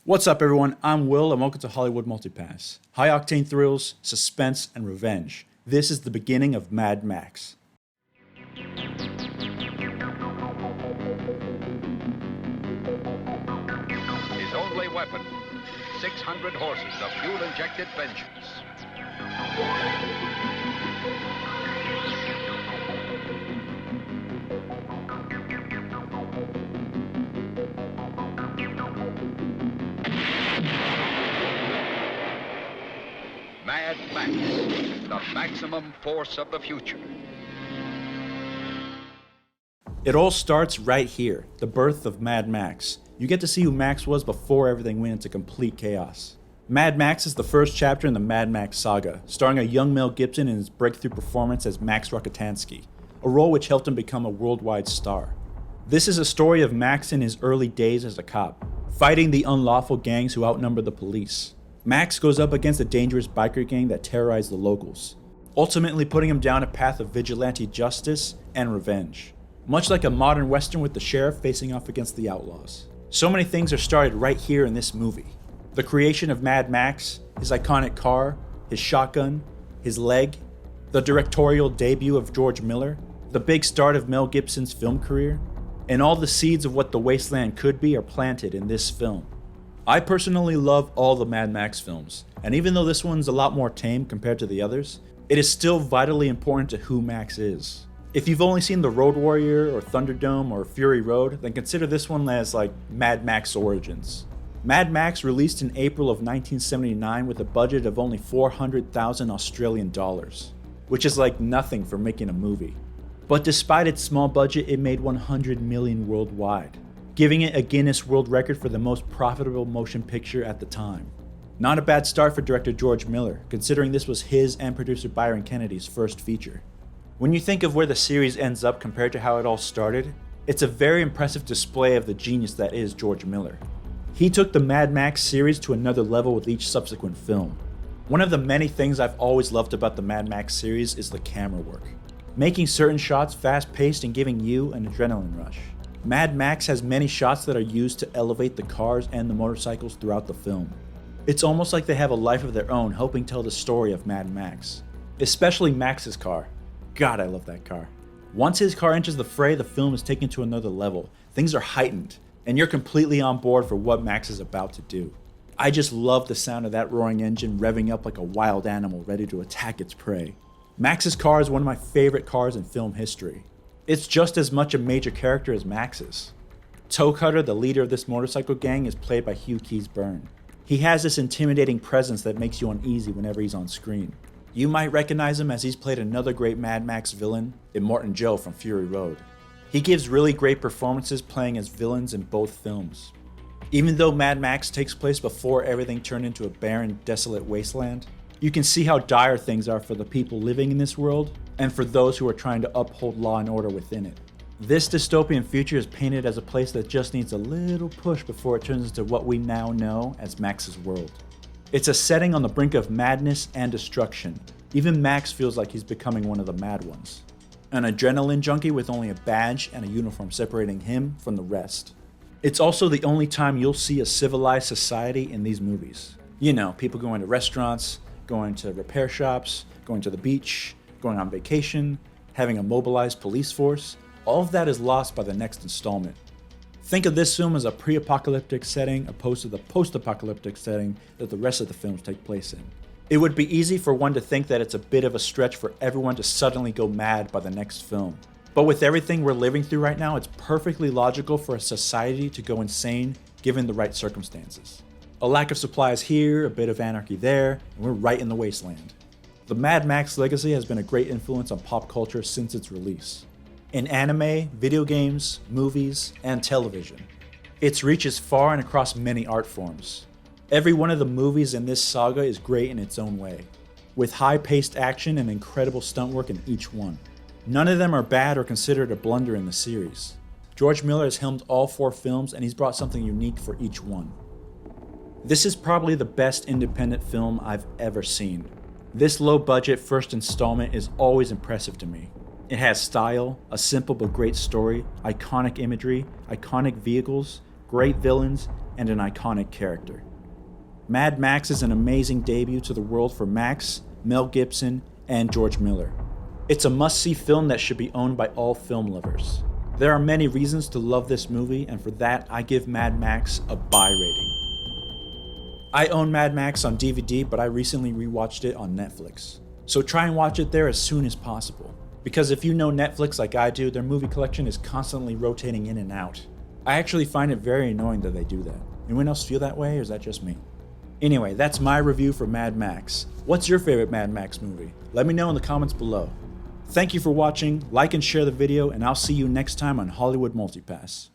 What's up, everyone? I'm Will, and welcome to Hollywood Multipass. High-octane thrills, suspense, and revenge. This is the beginning of Mad Max. His only weapon, 600 horses of fuel-injected vengeance. Mad Max, the maximum force of the future. It all starts right here, the birth of Mad Max. You get to see who Max was before everything went into complete chaos. Mad Max is the first chapter in the Mad Max Saga, starring a young Mel Gibson in his breakthrough performance as Max Rokitansky, a role which helped him become a worldwide star. This is a story of Max in his early days as a cop, fighting the unlawful gangs who outnumber the police. Max goes up against a dangerous biker gang that terrorized the locals, ultimately putting him down a path of vigilante justice and revenge, much like a modern western with the sheriff facing off against the outlaws. So many things are started right here in this movie. The creation of Mad Max, his iconic car, his shotgun, his leg, the directorial debut of George Miller, the big start of Mel Gibson's film career, and all the seeds of what the wasteland could be are planted in this film. I personally love all the Mad Max films, and even though this one's a lot more tame compared to the others, it is still vitally important to who Max is. If you've only seen The Road Warrior or Thunderdome or Fury Road, then consider this one as like Mad Max Origins. Mad Max released in April of 1979 with a budget of only 400,000 Australian dollars, which is like nothing for making a movie. But despite its small budget, it made 100 million worldwide, giving it a Guinness World Record for the most profitable motion picture at the time. Not a bad start for director George Miller, considering this was his and producer Byron Kennedy's first feature. When you think of where the series ends up compared to how it all started, it's a very impressive display of the genius that is George Miller. He took the Mad Max series to another level with each subsequent film. One of the many things I've always loved about the Mad Max series is the camera work, making certain shots fast-paced and giving you an adrenaline rush. Mad Max has many shots that are used to elevate the cars and the motorcycles throughout the film. It's almost like they have a life of their own, helping tell the story of Mad Max. Especially Max's car. God, I love that car. Once his car enters the fray, the film is taken to another level. Things are heightened, and you're completely on board for what Max is about to do. I just love the sound of that roaring engine revving up like a wild animal ready to attack its prey. Max's car is one of my favorite cars in film history. It's just as much a major character as Max is. Toe Cutter, the leader of this motorcycle gang, is played by Keays-Byrne. He has this intimidating presence that makes you uneasy whenever he's on screen. You might recognize him as he's played another great Mad Max villain, Immortan Joe from Fury Road. He gives really great performances playing as villains in both films. Even though Mad Max takes place before everything turned into a barren, desolate wasteland, you can see how dire things are for the people living in this world, and for those who are trying to uphold law and order within it. This dystopian future is painted as a place that just needs a little push before it turns into what we now know as Max's world. It's a setting on the brink of madness and destruction. Even Max feels like he's becoming one of the mad ones. An adrenaline junkie with only a badge and a uniform separating him from the rest. It's also the only time you'll see a civilized society in these movies. You know, people going to restaurants, going to repair shops, going to the beach, going on vacation, having a mobilized police force. All of that is lost by the next installment. Think of this film as a pre-apocalyptic setting opposed to the post-apocalyptic setting that the rest of the films take place in. It would be easy for one to think that it's a bit of a stretch for everyone to suddenly go mad by the next film. But with everything we're living through right now, it's perfectly logical for a society to go insane given the right circumstances. A lack of supplies here, a bit of anarchy there, and we're right in the wasteland. The Mad Max legacy has been a great influence on pop culture since its release. In anime, video games, movies, and television. Its reach is far and across many art forms. Every one of the movies in this saga is great in its own way, with high-paced action and incredible stunt work in each one. None of them are bad or considered a blunder in the series. George Miller has helmed all 4 films, and he's brought something unique for each one. This is probably the best independent film I've ever seen. This low-budget first installment is always impressive to me. It has style, a simple but great story, iconic imagery, iconic vehicles, great villains, and an iconic character. Mad Max is an amazing debut to the world for Max, Mel Gibson, and George Miller. It's a must-see film that should be owned by all film lovers. There are many reasons to love this movie, and for that, I give Mad Max a buy rating. I own Mad Max on DVD, but I recently rewatched it on Netflix. So try and watch it there as soon as possible. Because if you know Netflix like I do, their movie collection is constantly rotating in and out. I actually find it very annoying that they do that. Anyone else feel that way, or is that just me? Anyway, that's my review for Mad Max. What's your favorite Mad Max movie? Let me know in the comments below. Thank you for watching, like and share the video, and I'll see you next time on Hollywood Multipass.